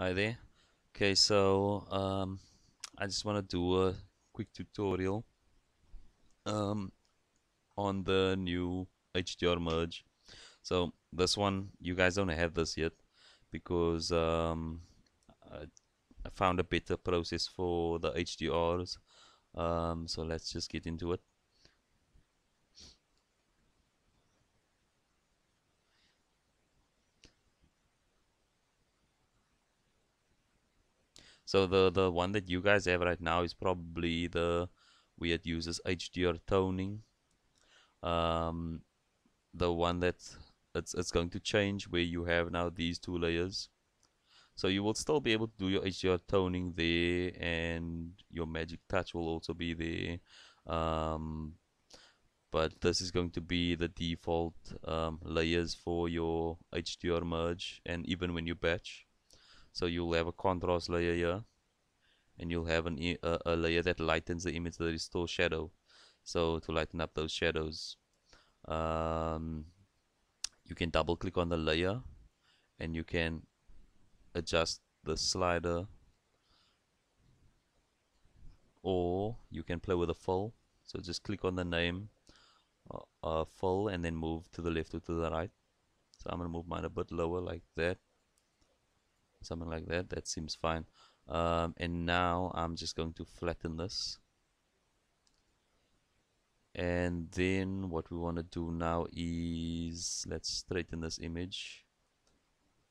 Hi there. Okay, so I just want to do a quick tutorial um, on the new HDR merge. So this one, you guys don't have this yet because I, I found a better process for the HDRs. So let's just get into it. So the one that you guys have right now is probably the where it uses HDR toning. Um, the one that it's going to change where you have now these two layers. So you will still be able to do your HDR toning there, and your magic touch will also be there. Um, but this is going to be the default layers for your HDR merge, and even when you batch. So you'll have a contrast layer here, and you'll have a layer that lightens the image, that restores shadow. So to lighten up those shadows, um, you can double click on the layer and you can adjust the slider, or you can play with the fill. So just click on the name, fill, and then move to the left or to the right. So I'm going to move mine a bit lower like that, something like that. That seems fine. And now I'm just going to flatten this. And then what we want to do now is let's straighten this image.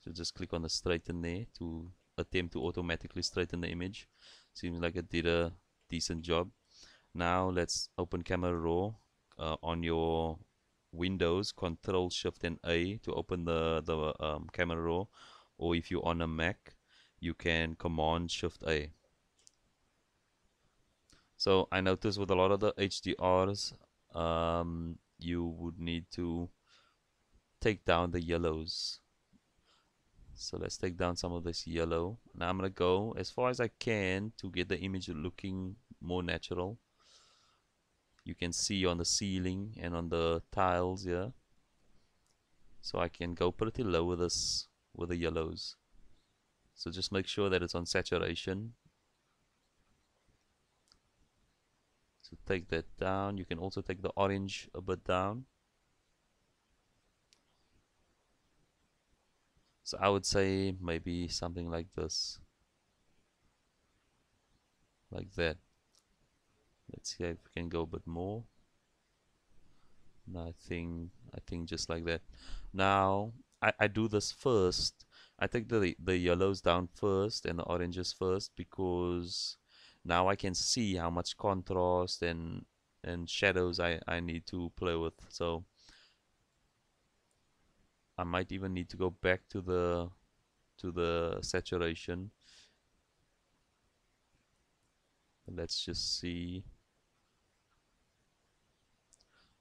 So just click on the straighten there to attempt to automatically straighten the image. Seems like it did a decent job. Now let's open Camera Raw on your Windows. Control Shift and A to open the Camera Raw, or if you're on a Mac, you can Command Shift A. So I noticed with a lot of the HDRs, you would need to take down the yellows. So let's take down some of this yellow. Now I'm gonna go as far as I can to get the image looking more natural. You can see on the ceiling and on the tiles here. So I can go pretty low with this, with the yellows. So just make sure that it's on saturation. So take that down. You can also take the orange a bit down. So I would say maybe something like this, like that. Let's see if we can go a bit more. No, I think just like that. Now I do this first. I take the yellows down first and the oranges first, because now I can see how much contrast and shadows I need to play with. So I might even need to go back to the saturation. Let's just see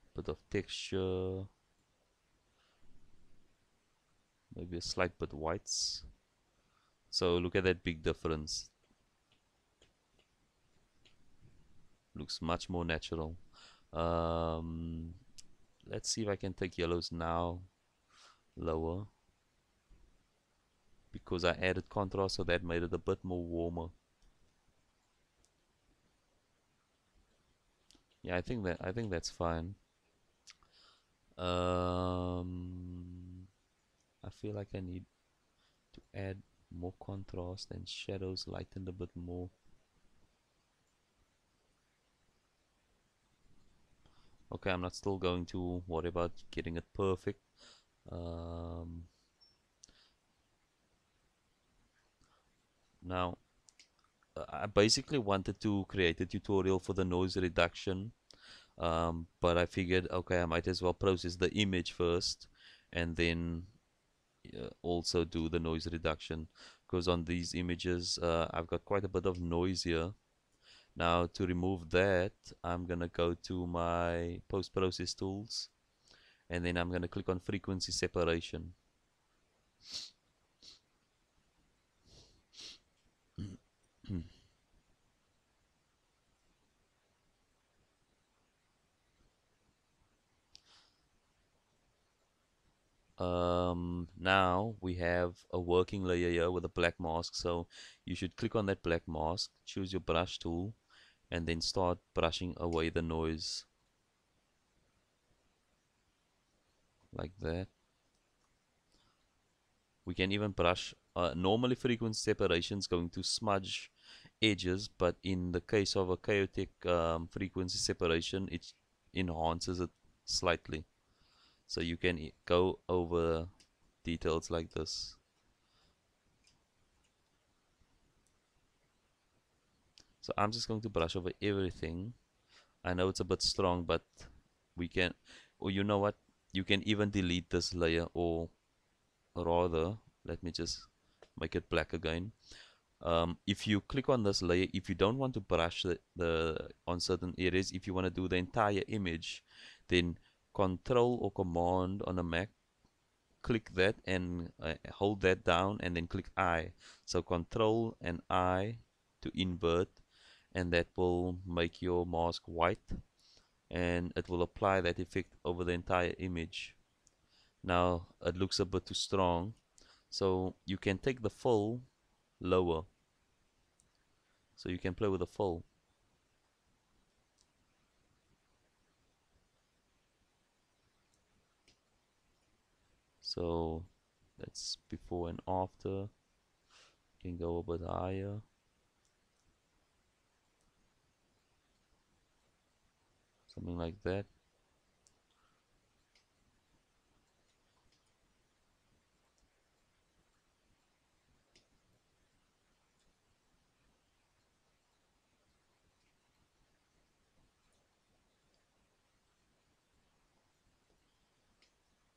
a bit of texture, maybe a slight bit whites. So look at that big difference. Looks much more natural. Um, let's see if I can take yellows now lower, because I added contrast, so that made it a bit more warmer. Yeah, I think that's fine. I feel like I need to add more contrast and shadows lightened a bit more. Okay, I'm not still going to worry about getting it perfect. Um, Now I basically wanted to create a tutorial for the noise reduction, but I figured, okay, I might as well process the image first and then also do the noise reduction, because on these images I've got quite a bit of noise here. Now to remove that, I'm gonna go to my post-process tools, and then I'm gonna click on frequency separation. Now we have a working layer here with a black mask, so you should click on that black mask, choose your brush tool, and then start brushing away the noise like that. We can even brush, normally frequency separation is going to smudge edges, but in the case of a chaotic frequency separation, it enhances it slightly. So you can go over details like this. So I'm just going to brush over everything. I know it's a bit strong, but we can, or you know what, you can even delete this layer, or rather, let me just make it black again. If you click on this layer, if you don't want to brush the on certain areas, if you want to do the entire image, then Control or Command on a Mac, click that and hold that down, and then click I. So Control and I to invert, and that will make your mask white, and it will apply that effect over the entire image. Now it looks a bit too strong, so you can take the fill lower. So you can play with the fill. So that's before and after. You can go a bit higher. Something like that.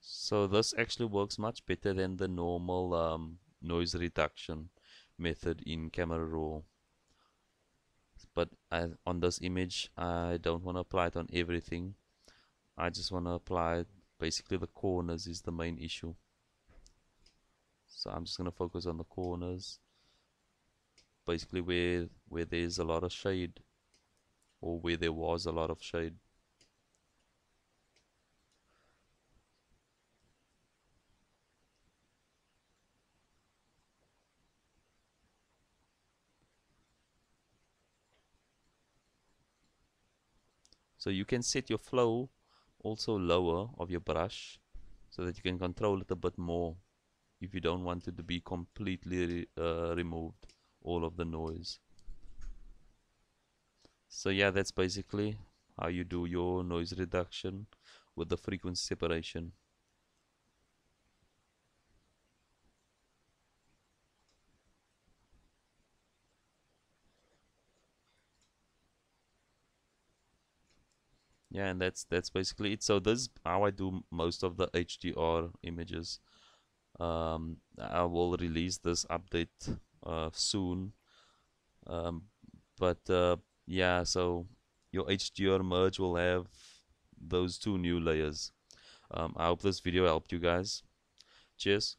So this actually works much better than the normal noise reduction method in Camera Raw. But on this image, I don't want to apply it on everything. I just want to apply it, basically the corners is the main issue. So I'm just going to focus on the corners, basically where there's a lot of shade, or where there was a lot of shade. So you can set your flow also lower of your brush, so that you can control it a bit more if you don't want it to be completely removed, all of the noise. So yeah, that's basically how you do your noise reduction with the frequency separation. Yeah, and that's basically it. So this is how I do most of the HDR images. I will release this update soon. Um, but yeah, so your HDR merge will have those two new layers. I hope this video helped you guys. Cheers.